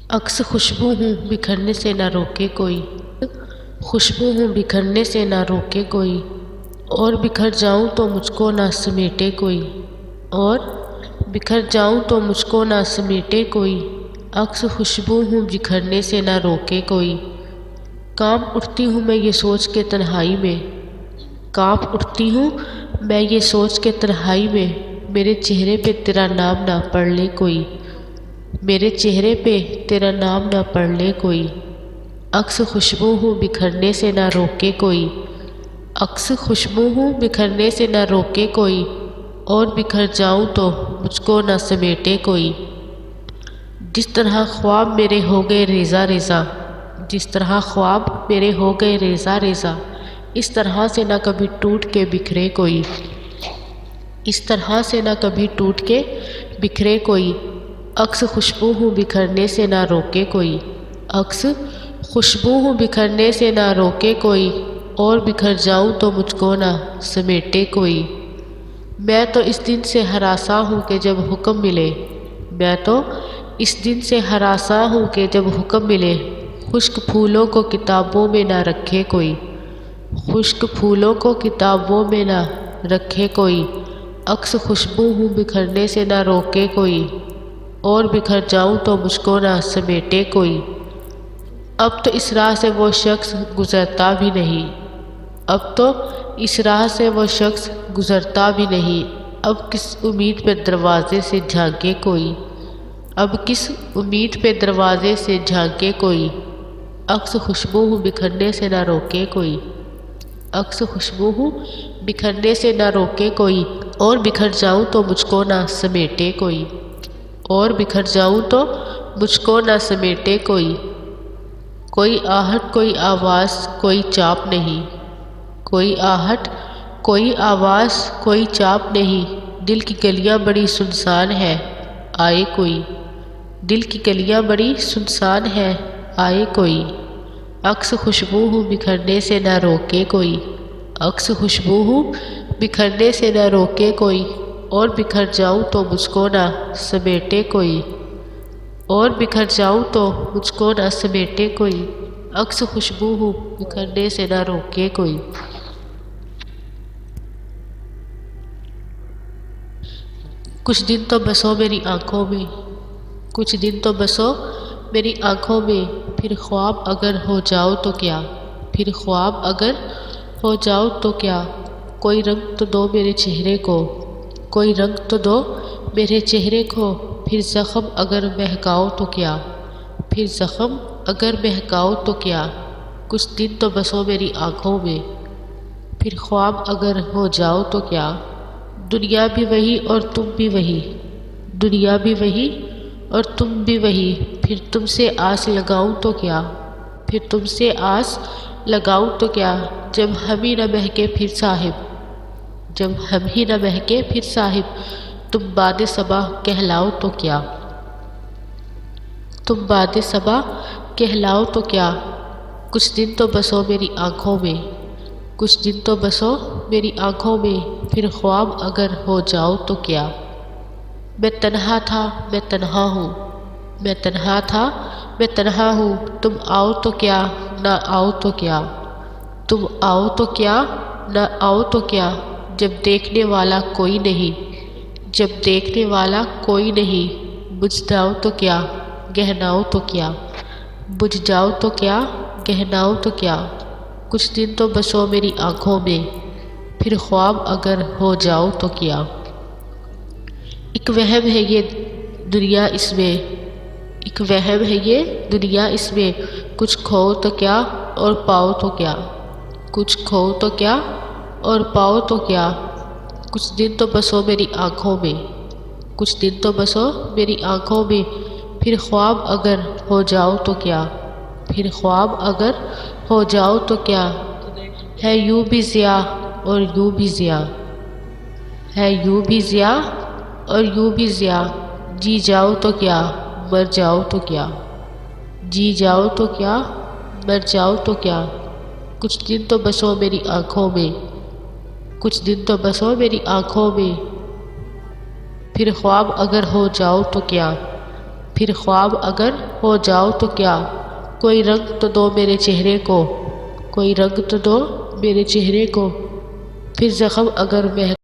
عکس خوشبو ہوں بکھرنے سے نہ روکے کوئی، خوشبو ہوں بکھرنے سے نہ روکے کوئی، اور بکھر جاؤں تو مجھ کو نہ سمیٹے کوئی، اور بکھر جاؤں تو مجھ کو نہ سمیٹے کوئی، عکس خوشبو ہوں بکھرنے سے نہ روکے کوئی۔ کانپ اٹھتی ہوں میں یہ سوچ کے تنہائی میں، کانپ اٹھتی ہوں میں یہ سوچ کے تنہائی میں، میرے چہرے پہ تیرا نام نہ پڑھ لے کوئی، میرے چہرے پہ تیرا نام نہ پڑھ لے کوئی، عکس خوشبو ہوں بکھرنے سے نہ روکے کوئی، عکس خوشبو ہوں بکھرنے سے نہ روکے کوئی، اور بکھر جاؤں تو مجھ کو نہ سمیٹے کوئی۔ جس طرح خواب میرے ہو گئے ریزہ ریزہ، جس طرح خواب میرے ہو گئے ریزہ ریزہ، اس طرح سے نہ کبھی ٹوٹ کے بکھرے کوئی، اس طرح سے نہ کبھی ٹوٹ کے بکھرے کوئی، عکس خوشبو ہوں بکھرنے سے نہ روکے کوئی، عکس خوشبو ہوں بکھرنے سے نہ روکے کوئی، اور بکھر جاؤں تو مجھ کو نہ سمیٹے کوئی۔ میں تو اس دن سے ہراساں ہوں کہ جب حکم ملے، میں تو اس دن سے ہراساں ہوں کہ جب حکم ملے، خشک پھولوں کو کتابوں میں نہ رکھے کوئی، خشک پھولوں کو کتابوں میں نہ رکھے کوئی، عکس خوشبو ہوں بکھرنے سے نہ روکے کوئی، اور بکھر جاؤں تو مجھ کو نہ سمیٹے کوئی۔ اب تو اس راہ سے وہ شخص گزرتا بھی نہیں، اب تو اس راہ سے وہ شخص گزرتا بھی نہیں، اب کس امید پہ دروازے سے جھانکے کوئی، اب کس امید پہ دروازے سے جھانکے کوئی، عکس خوشبو ہوں بکھرنے سے نہ روکے کوئی، عکس خوشبو ہوں بکھرنے سے نہ روکے کوئی، اور بکھر جاؤں تو مجھ کو نہ سمیٹے کوئی، اور بکھر جاؤں تو مجھ کو نہ سمیٹے کوئی۔ کوئی آہٹ کوئی آواز کوئی چاپ نہیں، کوئی آہٹ کوئی آواز کوئی چاپ نہیں، دل کی گلیاں بڑی سنسان ہے آئے کوئی، دل کی گلیاں بڑی سنسان ہے آئے کوئی، عکس خوشبو ہوں بکھرنے سے نہ روکے کوئی، عکس خوشبو ہوں بکھرنے سے نہ روکے کوئی، اور بکھر جاؤں تو مجھ کو نہ سمیٹے کوئی، اور بکھر جاؤں تو مجھ کو نہ سمیٹے کوئی، عکس خوشبو ہوں بکھرنے سے نہ روکے کوئی۔ کچھ دن تو بسو میری آنکھوں میں، کچھ دن تو بسو میری آنکھوں میں، پھر خواب اگر ہو جاؤ تو کیا، پھر خواب اگر ہو جاؤ تو کیا، کوئی رنگ تو دو میرے چہرے کو، کوئی رنگ تو دو میرے چہرے کو، پھر زخم اگر مہکاؤ تو کیا، پھر زخم اگر مہکاؤ تو کیا، کچھ دن تو بسو میری آنکھوں میں، پھر خواب اگر ہو جاؤ تو کیا، دنیا بھی وہی اور تم بھی وہی، دنیا بھی وہی اور تم بھی وہی، پھر تم سے آس لگاؤں تو کیا، پھر تم سے آس لگاؤں تو کیا، جب ہم ہی نہ مہکے پھر صاحب، جب ہم ہی نہ مہکے پھر صاحب، تم باد صبا کہلاؤ تو کیا، تم باد صبا کہلاؤ تو کیا، کچھ دن تو بسو میری آنکھوں میں، کچھ دن تو بسو میری آنکھوں میں، پھر خواب اگر ہو جاؤ تو کیا۔ میں تنہا تھا میں تنہا ہوں، میں تنہا تھا میں تنہا ہوں، تم آؤ تو کیا نہ آؤ تو کیا، تم آؤ تو کیا نہ آؤ تو کیا، جب دیکھنے والا کوئی نہیں، جب دیکھنے والا کوئی نہیں، بجھ جاؤ تو کیا گہناؤ تو کیا، بجھ جاؤ تو کیا گہناؤ تو کیا، کچھ دن تو بسو میری آنکھوں میں، پھر خواب اگر ہو جاؤ تو کیا۔ ایک وہم ہے یہ دنیا اس میں، ایک وہم ہے یہ دنیا اس میں، کچھ کھو تو کیا اور پاؤ تو کیا، کچھ کھو تو کیا اور پاؤ تو کیا، کچھ دن تو بسو میری آنکھوں میں، کچھ دن تو بسو میری آنکھوں میں، پھر خواب اگر ہو جاؤ تو کیا، پھر خواب اگر ہو جاؤ تو کیا، ہے یوں بھی ضیاء اور یوں بھی ضیاء، ہے یوں بھی ضیاء اور یوں بھی ضیاء، جی جاؤ تو کیا مر جاؤ تو کیا، جی جاؤ تو کیا مر جاؤ تو کیا، کچھ دن تو بسو میری آنکھوں میں، کچھ دن تو بسو میری آنکھوں میں، پھر خواب اگر ہو جاؤ تو کیا، پھر خواب اگر ہو جاؤ تو کیا، کوئی رنگ تو دو میرے چہرے کو، کوئی رنگ تو دو میرے چہرے کو، پھر زخم اگر